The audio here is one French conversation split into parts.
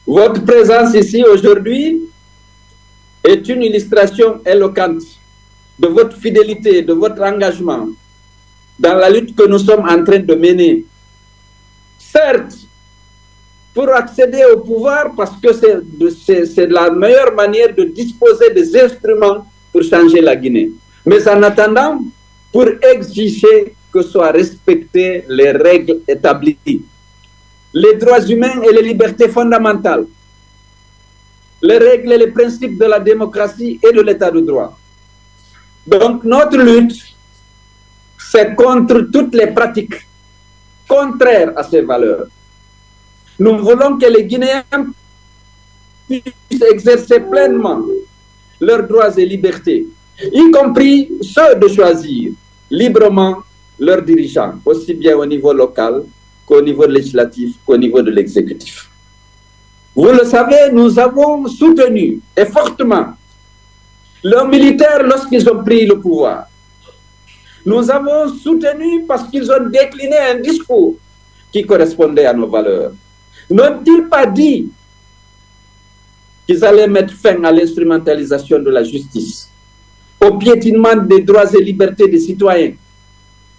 Votre présence ici aujourd'hui est une illustration éloquente de votre fidélité, de votre engagement dans la lutte que nous sommes en train de mener. Certes, pour accéder au pouvoir, parce que c'est la meilleure manière de disposer des instruments pour changer la Guinée. Mais en attendant, pour exiger que soient respectées les règles établies, les droits humains et les libertés fondamentales, les règles et les principes de la démocratie et de l'état de droit. Donc notre lutte, c'est contre toutes les pratiques contraires à ces valeurs. Nous voulons que les Guinéens puissent exercer pleinement leurs droits et libertés, y compris ceux de choisir librement leurs dirigeants, aussi bien au niveau local qu'au niveau législatif, qu'au niveau de l'exécutif. Vous le savez, nous avons soutenu et fortement leurs militaires lorsqu'ils ont pris le pouvoir. Nous avons soutenu parce qu'ils ont décliné un discours qui correspondait à nos valeurs. N'ont-ils pas dit qu'ils allaient mettre fin à l'instrumentalisation de la justice, au piétinement des droits et libertés des citoyens,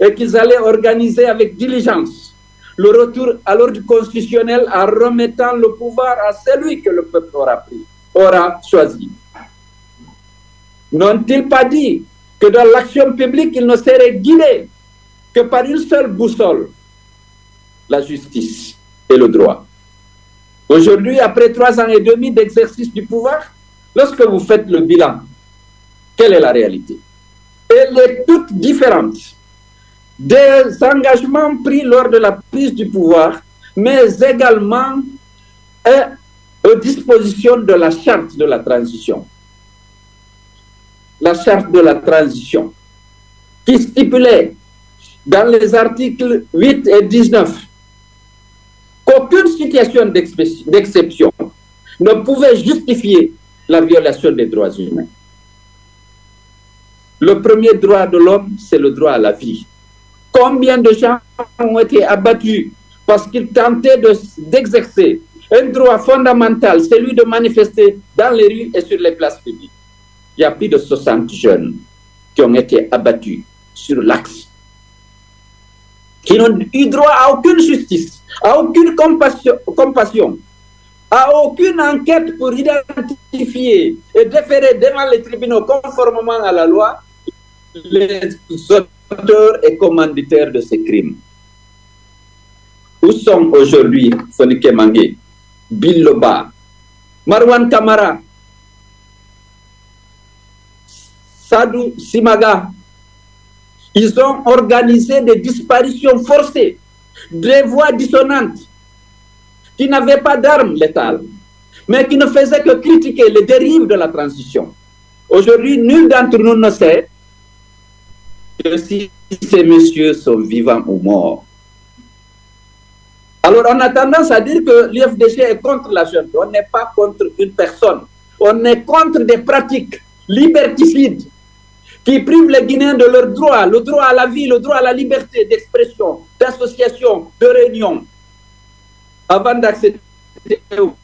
et qu'ils allaient organiser avec diligence le retour à l'ordre constitutionnel en remettant le pouvoir à celui que le peuple aura choisi? N'ont-ils pas dit que dans l'action publique, ils ne seraient guidés que par une seule boussole, la justice et le droit? Aujourd'hui, après 3 ans et demi d'exercice du pouvoir, lorsque vous faites le bilan, quelle est la réalité? Elle est toute différente des engagements pris lors de la prise du pouvoir, mais également aux dispositions de la charte de la transition. La charte de la transition, qui stipulait dans les articles 8 et 19 qu'aucune situation d'exception ne pouvait justifier la violation des droits humains. Le premier droit de l'homme, c'est le droit à la vie. Combien de gens ont été abattus parce qu'ils tentaient d'exercer un droit fondamental, celui de manifester dans les rues et sur les places publiques? Il y a plus de 60 jeunes qui ont été abattus sur l'axe, qui n'ont eu droit à aucune justice, à aucune compassion, à aucune enquête pour identifier et déférer devant les tribunaux conformément à la loi les auteurs et commanditaires de ces crimes. Où sont aujourd'hui Fonike Mangue, Bill Loba, Marwan Kamara, Sadou Simaga? Ils ont organisé des disparitions forcées, des voix dissonantes, qui n'avaient pas d'armes létales, mais qui ne faisaient que critiquer les dérives de la transition. Aujourd'hui, nul d'entre nous ne sait que si ces messieurs sont vivants ou morts. Alors, on a tendance à dire que l'IFDG est contre la jeune. On n'est pas contre une personne. On est contre des pratiques liberticides qui privent les Guinéens de leurs droits, le droit à la vie, le droit à la liberté d'expression, d'association, de réunion. Avant d'accéder au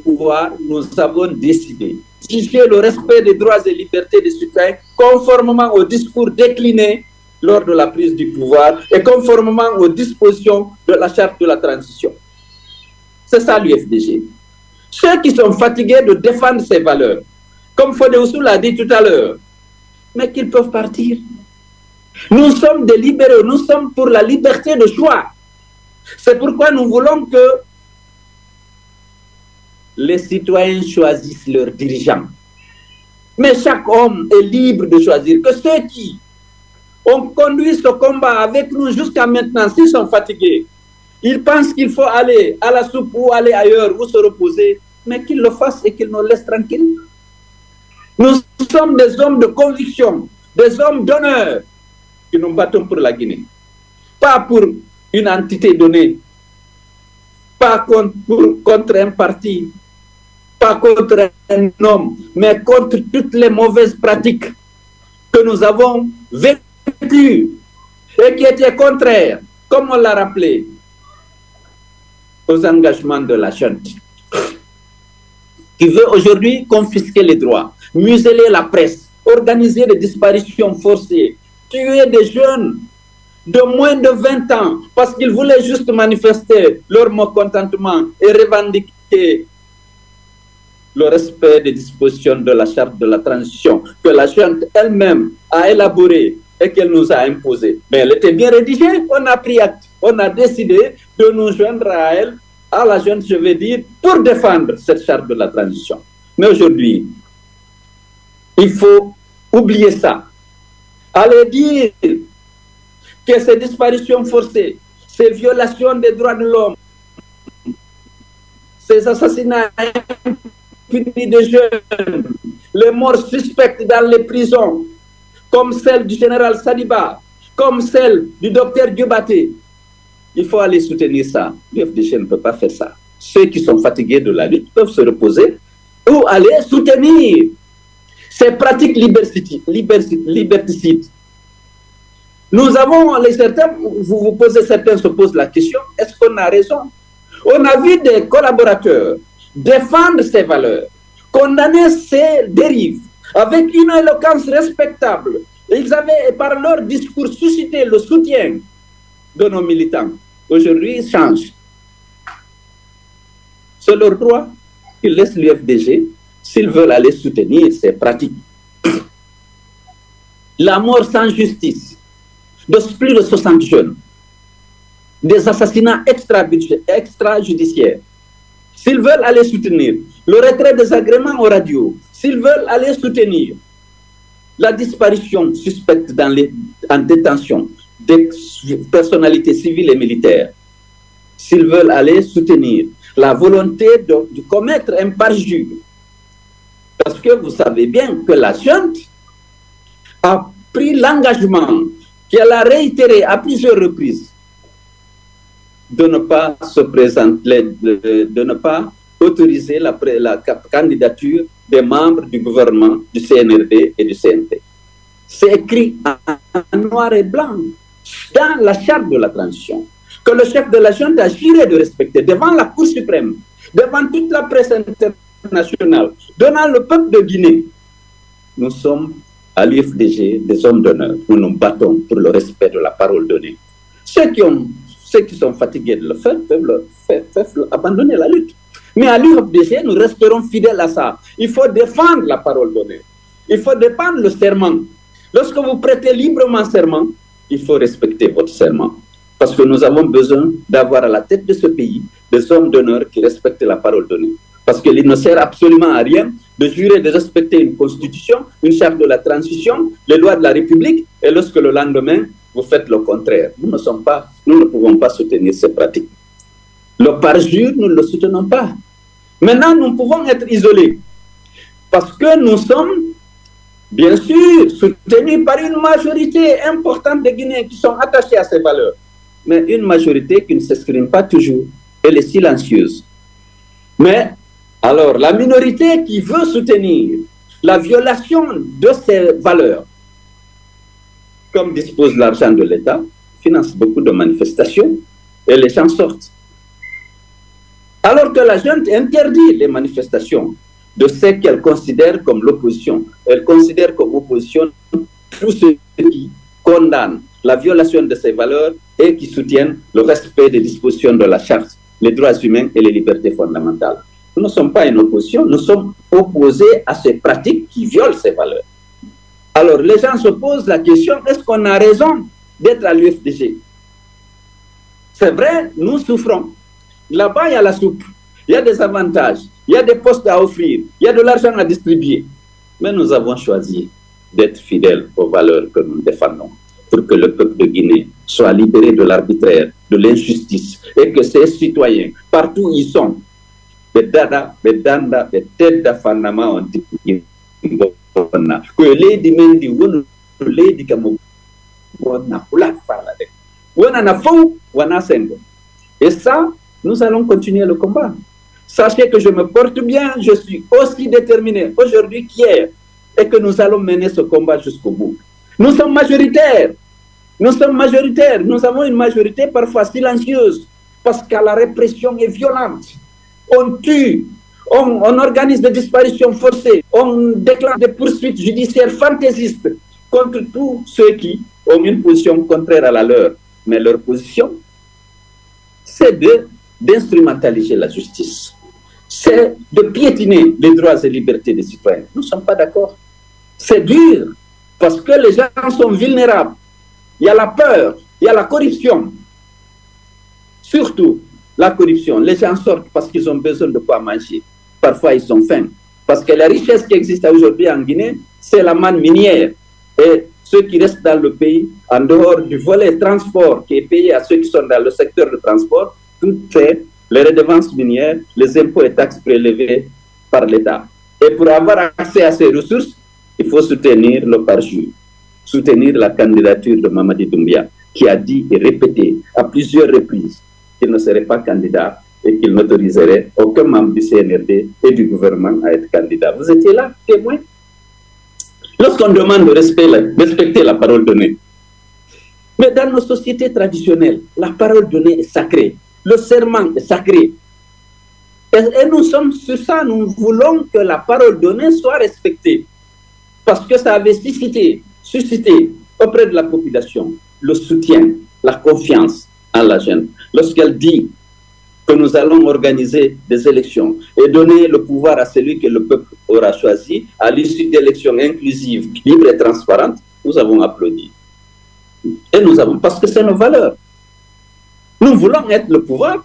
pouvoir, nous avons décidé d'exiger le respect des droits et libertés des citoyens conformément au discours décliné lors de la prise du pouvoir et conformément aux dispositions de la charte de la transition. C'est ça l'UFDG. Ceux qui sont fatigués de défendre ces valeurs, comme Fodéoussou l'a dit tout à l'heure, mais qu'ils peuvent partir. Nous sommes des libéraux, nous sommes pour la liberté de choix. C'est pourquoi nous voulons que les citoyens choisissent leurs dirigeants. Mais chaque homme est libre de choisir. Que ceux qui ont conduit ce combat avec nous jusqu'à maintenant, s'ils sont fatigués, ils pensent qu'il faut aller à la soupe ou aller ailleurs ou se reposer, mais qu'ils le fassent et qu'ils nous laissent tranquilles. Nous sommes des hommes de conviction, des hommes d'honneur qui nous battons pour la Guinée. Pas pour une entité donnée, pas contre un parti, pas contre un homme, mais contre toutes les mauvaises pratiques que nous avons vécues et qui étaient contraires, comme on l'a rappelé, aux engagements de la junte, qui veut aujourd'hui confisquer les droits, museler la presse, organiser des disparitions forcées, tuer des jeunes de moins de 20 ans parce qu'ils voulaient juste manifester leur mécontentement et revendiquer le respect des dispositions de la charte de la transition que la junte elle-même a élaborée et qu'elle nous a imposée. Mais elle était bien rédigée, on a pris acte, on a décidé de nous joindre à elle, à la junte, je vais dire, pour défendre cette charte de la transition. Mais aujourd'hui, il faut oublier ça. Allez dire que ces disparitions forcées, ces violations des droits de l'homme, ces assassinats impunis de jeunes, les morts suspectes dans les prisons, comme celle du général Sadiba, comme celle du docteur Dioubaté, il faut aller soutenir ça. L'UFDG ne peut pas faire ça. Ceux qui sont fatigués de la lutte peuvent se reposer ou aller soutenir ces pratiques liberticides. Nous avons, certains se posent la question, est-ce qu'on a raison? On a vu des collaborateurs défendre ces valeurs, condamner ces dérives, avec une éloquence respectable. Ils avaient, par leur discours, suscité le soutien de nos militants. Aujourd'hui, ils changent. C'est leur droit. Ils laissent l'UFDG s'ils veulent aller soutenir ces pratiques. La mort sans justice de plus de 60 jeunes, des assassinats extrajudiciaires. S'ils veulent aller soutenir le retrait des agréments aux radios, s'ils veulent aller soutenir la disparition suspecte en détention des personnalités civiles et militaires, s'ils veulent aller soutenir la volonté de commettre un parjure, parce que vous savez bien que la junte a pris l'engagement qu'elle a réitéré à plusieurs reprises de ne pas se présenter, de ne pas autoriser la candidature des membres du gouvernement, du CNRD et du CNT. C'est écrit en noir et blanc dans la charte de la transition que le chef de la junte a juré de respecter devant la Cour suprême, devant toute la presse internationale, devant le peuple de Guinée. Nous sommes à l'UFDG des hommes d'honneur. Nous nous battons pour le respect de la parole donnée. Ceux qui sont fatigués de le faire peuvent abandonner la lutte. Mais à l'UFDG, nous resterons fidèles à ça. Il faut défendre la parole donnée. Il faut défendre le serment. Lorsque vous prêtez librement serment, il faut respecter votre serment. Parce que nous avons besoin d'avoir à la tête de ce pays des hommes d'honneur qui respectent la parole donnée. Parce qu'il ne sert absolument à rien de jurer de respecter une constitution, une charte de la transition, les lois de la République, et lorsque le lendemain, vous faites le contraire. Nous ne pouvons pas soutenir ces pratiques. Le parjure, nous ne le soutenons pas. Maintenant, nous pouvons être isolés. Parce que nous sommes, bien sûr, soutenus par une majorité importante des Guinéens qui sont attachés à ces valeurs. Mais une majorité qui ne s'exprime pas toujours. Elle est silencieuse. Mais, alors, la minorité qui veut soutenir la violation de ces valeurs, comme dispose l'argent de l'État, finance beaucoup de manifestations et les gens sortent. Alors que la junte interdit les manifestations de ce qu'elle considère comme l'opposition. Elle considère comme opposition tous ceux qui condamnent la violation de ces valeurs et qui soutiennent le respect des dispositions de la charte, les droits humains et les libertés fondamentales. Nous ne sommes pas une opposition, nous sommes opposés à ces pratiques qui violent ces valeurs. Alors les gens se posent la question, est-ce qu'on a raison d'être à l'UFDG? C'est vrai, nous souffrons. Là-bas, il y a la soupe, il y a des avantages, il y a des postes à offrir, il y a de l'argent à distribuer. Mais nous avons choisi d'être fidèles aux valeurs que nous défendons pour que le peuple de Guinée soit libéré de l'arbitraire, de l'injustice et que ses citoyens, partout où ils sont, bedada, bedanda, bededa fanama ont dit que les mendi wonu les kamo wana pula parla de wana na fou wana sengo. Et ça, nous allons continuer le combat. Sachez que je me porte bien, je suis aussi déterminé aujourd'hui qu'hier et que nous allons mener ce combat jusqu'au bout. Nous sommes majoritaires. Nous sommes majoritaires. Nous avons une majorité parfois silencieuse. parce que la répression est violente. On tue, on organise des disparitions forcées, on déclenche des poursuites judiciaires fantaisistes contre tous ceux qui ont une position contraire à la leur. Mais leur position, c'est d'instrumentaliser la justice. C'est de piétiner les droits et libertés des citoyens. Nous ne sommes pas d'accord. C'est dur, parce que les gens sont vulnérables. Il y a la peur, il y a la corruption. Surtout, la corruption. Les gens sortent parce qu'ils ont besoin de quoi manger. Parfois, ils ont faim. Parce que la richesse qui existe aujourd'hui en Guinée, c'est la manne minière. Et ceux qui restent dans le pays, en dehors du volet transport qui est payé à ceux qui sont dans le secteur de transport, tout est les redevances minières, les impôts et taxes prélevés par l'État. Et pour avoir accès à ces ressources, il faut soutenir le parjure, soutenir la candidature de Mamadi Doumbia, qui a dit et répété à plusieurs reprises qu'il ne serait pas candidat et qu'il n'autoriserait aucun membre du CNRD et du gouvernement à être candidat. Vous étiez là, témoin. Lorsqu'on demande de respecter la parole donnée, mais dans nos sociétés traditionnelles, la parole donnée est sacrée, le serment est sacré. Et nous sommes sur ça, nous voulons que la parole donnée soit respectée, parce que ça avait suscité auprès de la population le soutien, la confiance en la jeune. Lorsqu'elle dit que nous allons organiser des élections et donner le pouvoir à celui que le peuple aura choisi à l'issue d'élections inclusives, libres et transparentes, nous avons applaudi. Et nous avons, parce que c'est nos valeurs. Nous voulons être le pouvoir,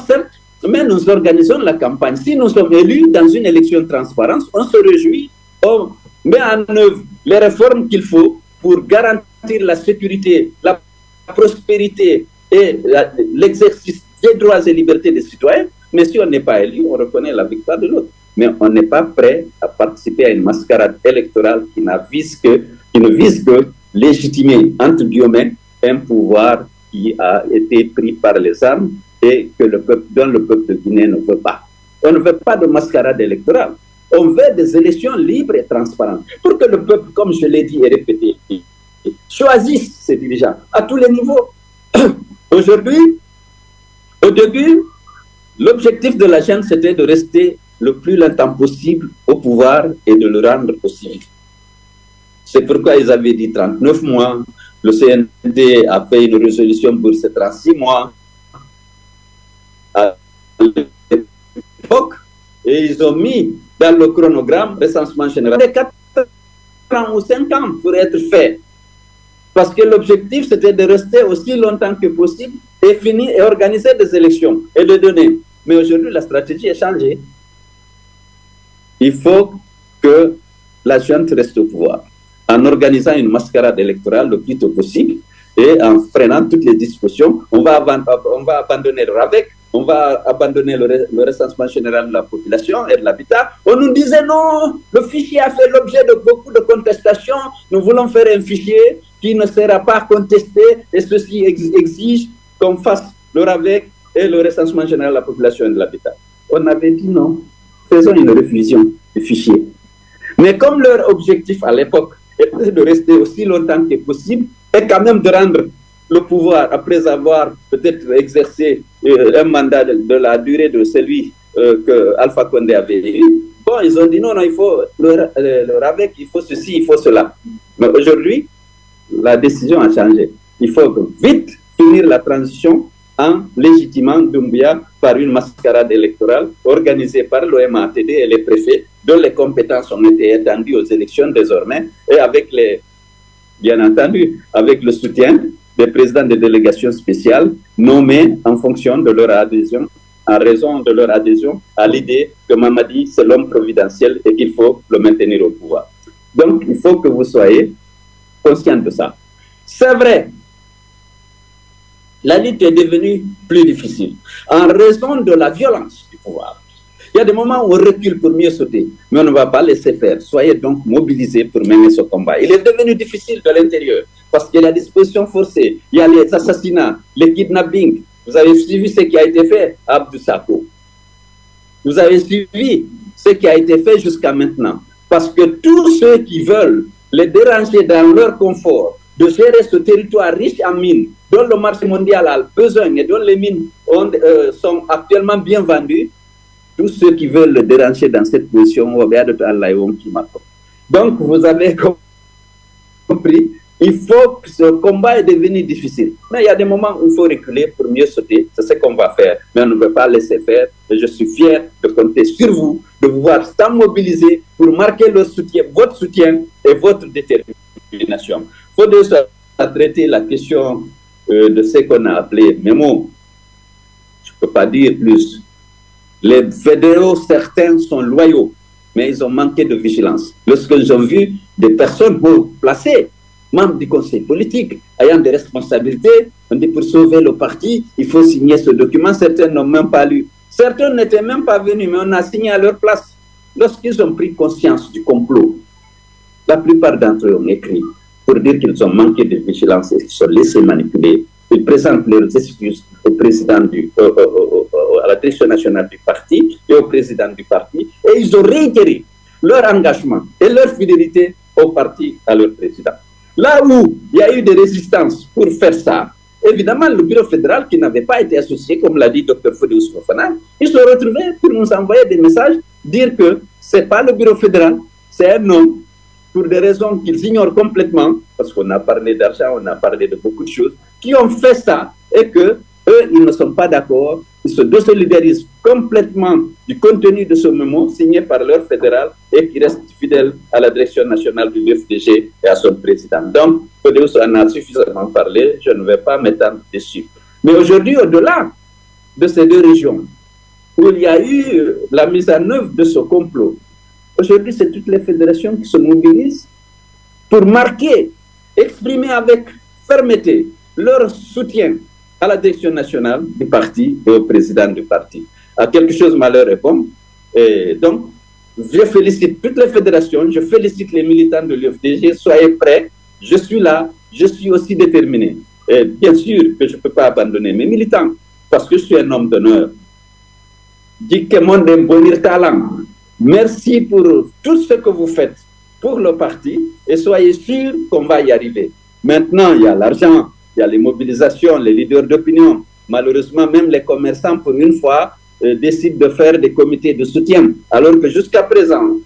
certes, mais nous organisons la campagne. Si nous sommes élus dans une élection transparente, on se réjouit, on met en œuvre les réformes qu'il faut pour garantir la sécurité, la prospérité et l'exercice des droits et libertés des citoyens. Mais si on n'est pas élu, on reconnaît la victoire de l'autre. Mais on n'est pas prêt à participer à une mascarade électorale qui ne vise que légitimer, entre guillemets, un pouvoir qui a été pris par les armes et que dont le peuple de Guinée ne veut pas. On ne veut pas de mascarade électorale. On veut des élections libres et transparentes pour que le peuple, comme je l'ai dit et répété, choisisse ses dirigeants à tous les niveaux. Aujourd'hui, au début, l'objectif de la jeune, c'était de rester le plus longtemps possible au pouvoir et de le rendre possible. C'est pourquoi ils avaient dit 39 mois. Le CND a fait une résolution pour ces 36 mois à l'époque et ils ont mis dans le chronogramme recensement général de 4 ans ou 5 ans pour être fait. Parce que l'objectif, c'était de rester aussi longtemps que possible et finir et organiser des élections et de donner. Mais aujourd'hui, la stratégie est changée. Il faut que la junte reste au pouvoir en organisant une mascarade électorale le plus tôt possible et en freinant toutes les discussions. On va abandonner le RAVEC, on va abandonner le recensement général de la population et de l'habitat. On nous disait non, le fichier a fait l'objet de beaucoup de contestations, nous voulons faire un fichier qui ne sera pas contesté et ceci exige qu'on fasse le RAVEC et le recensement général de la population et de l'habitat. On avait dit non, faisons une révision du fichier. Mais comme leur objectif à l'époque était de rester aussi longtemps que possible et quand même de rendre le pouvoir après avoir peut-être exercé un mandat de la durée de celui que Alpha Condé avait eu, bon, ils ont dit non, il faut le RAVEC, il faut ceci, il faut cela. Mais aujourd'hui, la décision a changé. Il faut vite finir la transition en légitimant Doumbia par une mascarade électorale organisée par l'OMATD et les préfets, dont les compétences ont été étendues aux élections désormais, et bien entendu, avec le soutien des présidents des délégations spéciales nommés en fonction de leur adhésion, en raison de leur adhésion à l'idée que Mamadi, c'est l'homme providentiel et qu'il faut le maintenir au pouvoir. Donc, il faut que vous soyez conscients de ça. C'est vrai, la lutte est devenue plus difficile en raison de la violence du pouvoir. Il y a des moments où on recule pour mieux sauter, mais on ne va pas laisser faire. Soyez donc mobilisés pour mener ce combat. Il est devenu difficile de l'intérieur parce qu'il y a la disposition forcée, il y a les assassinats, les kidnappings. Vous avez suivi ce qui a été fait à Abdou Sako. Vous avez suivi ce qui a été fait jusqu'à maintenant. Parce que tous ceux qui veulent les déranger dans leur confort de gérer ce territoire riche en mines, dont le marché mondial a besoin et dont les mines sont actuellement bien vendues, tous ceux qui veulent le déranger dans cette position, donc vous avez compris, il faut que ce combat est devenu difficile. Mais il y a des moments où il faut reculer pour mieux sauter. C'est ce qu'on va faire. Mais on ne veut pas laisser faire. Et je suis fier de compter sur vous, de vous voir tant mobiliser pour marquer le soutien, votre soutien et votre détermination. Il faut déjà traiter la question de ce qu'on a appelé mémo. Je ne peux pas dire plus. Les fédéraux, certains sont loyaux, mais ils ont manqué de vigilance. Lorsqu'ils ont vu des personnes placées, membres du conseil politique, ayant des responsabilités, on dit pour sauver le parti, il faut signer ce document. Certains n'ont même pas lu. Certains n'étaient même pas venus, mais on a signé à leur place. Lorsqu'ils ont pris conscience du complot, la plupart d'entre eux ont écrit pour dire qu'ils ont manqué de vigilance et qu'ils se sont laissés manipuler. Ils présentent leurs excuses au président à la direction nationale du parti et au président du parti, et ils ont réitéré leur engagement et leur fidélité au parti, à leur président. Là où il y a eu des résistances pour faire ça, évidemment, le bureau fédéral qui n'avait pas été associé, comme l'a dit Dr Fodéus Fofana, ils se sont retrouvés pour nous envoyer des messages, dire que ce n'est pas le bureau fédéral, c'est un homme, pour des raisons qu'ils ignorent complètement, parce qu'on a parlé d'argent, on a parlé de beaucoup de choses, qui ont fait ça, et que eux, ils ne sont pas d'accord, ils se désolidarisent complètement du contenu de ce mémo signé par leur fédéral et qui reste fidèle à la direction nationale du FDG et à son président. Donc, Fodéus en a suffisamment parlé, je ne vais pas m'étendre dessus. Mais aujourd'hui, au-delà de ces deux régions, où il y a eu la mise en œuvre de ce complot, aujourd'hui, c'est toutes les fédérations qui se mobilisent pour marquer, exprimer avec fermeté leur soutien à la direction nationale du parti et au président du parti. À quelque chose malheur répond. Et donc, je félicite toutes les fédérations, je félicite les militants de l'UFDG, soyez prêts, je suis là, je suis aussi déterminé. Et bien sûr que je ne peux pas abandonner mes militants, parce que je suis un homme d'honneur. Merci pour tout ce que vous faites pour le parti et soyez sûrs qu'on va y arriver. Maintenant, il y a l'argent, il y a les mobilisations, les leaders d'opinion. Malheureusement, même les commerçants, pour une fois, décident de faire des comités de soutien. Alors que jusqu'à présent,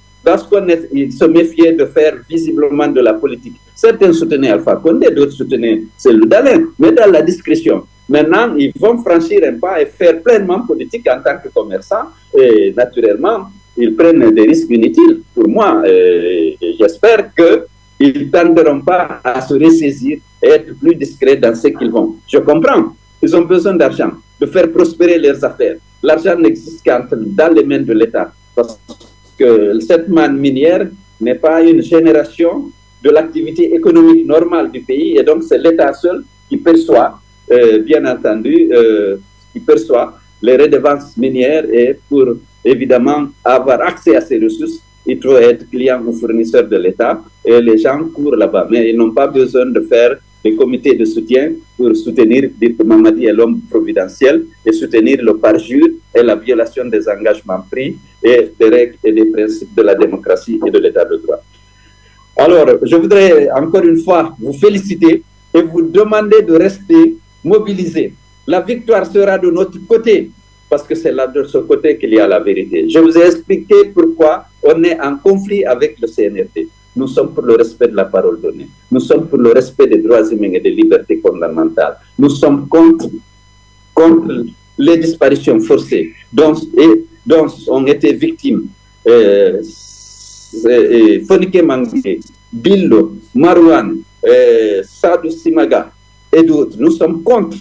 ils se méfiaient de faire visiblement de la politique. Certains soutenaient Alpha Condé, d'autres soutenaient Cellou Dalein, mais dans la discrétion. Maintenant, ils vont franchir un pas et faire pleinement politique en tant que commerçants. Et naturellement, ils prennent des risques inutiles. Pour moi, j'espère qu'ils ne tenderont pas à se ressaisir et être plus discrets dans ce qu'ils vont. Je comprends. Ils ont besoin d'argent, de faire prospérer leurs affaires. L'argent n'existe qu'entre dans les mains de l'État. Parce que cette manne minière n'est pas une génération de l'activité économique normale du pays. Et donc, c'est l'État seul qui perçoit, bien entendu, qui perçoit les redevances minières. Et pour, évidemment, avoir accès à ces ressources, il faut être client ou fournisseur de l'État. Et les gens courent là-bas. Mais ils n'ont pas besoin de faire des comités de soutien pour soutenir Dirk Mamadi et l'homme providentiel et soutenir le parjure et la violation des engagements pris et des règles et des principes de la démocratie et de l'état de droit. Alors, je voudrais encore une fois vous féliciter et vous demander de rester mobilisés. La victoire sera de notre côté parce que c'est là de ce côté qu'il y a la vérité. Je vous ai expliqué pourquoi on est en conflit avec le CNRD. Nous sommes pour le respect de la parole donnée. Nous sommes pour le respect des droits humains et des libertés fondamentales. Nous sommes contre les disparitions forcées dont ont été victimes Fonike Mangé, Billo, Marouane, Sadou Simaga et d'autres. Nous sommes contre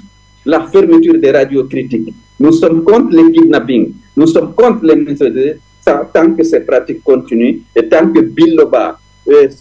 la fermeture des radios critiques. Nous sommes contre les kidnappings. Nous sommes contre les méthodes tant que ces pratiques continuent et tant que Billoba,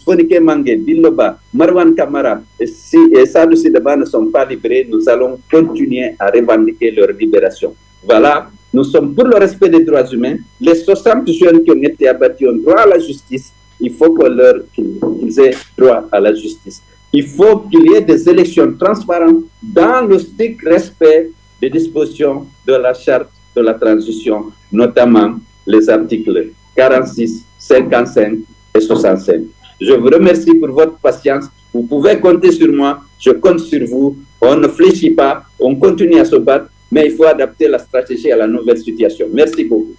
Fonike Mangé, Billoba, Marwan Kamara et Sadou Sidaba ne sont pas libérés, nous allons continuer à revendiquer leur libération. Voilà, nous sommes pour le respect des droits humains. Les 60 jeunes qui ont été abattus ont droit à la justice. Il faut qu'ils aient droit à la justice. Il faut qu'il y ait des élections transparentes dans le strict respect des dispositions de la charte de la transition, notamment les articles 46, 55 et 65. Je vous remercie pour votre patience. Vous pouvez compter sur moi, je compte sur vous. On ne fléchit pas, on continue à se battre, mais il faut adapter la stratégie à la nouvelle situation. Merci beaucoup.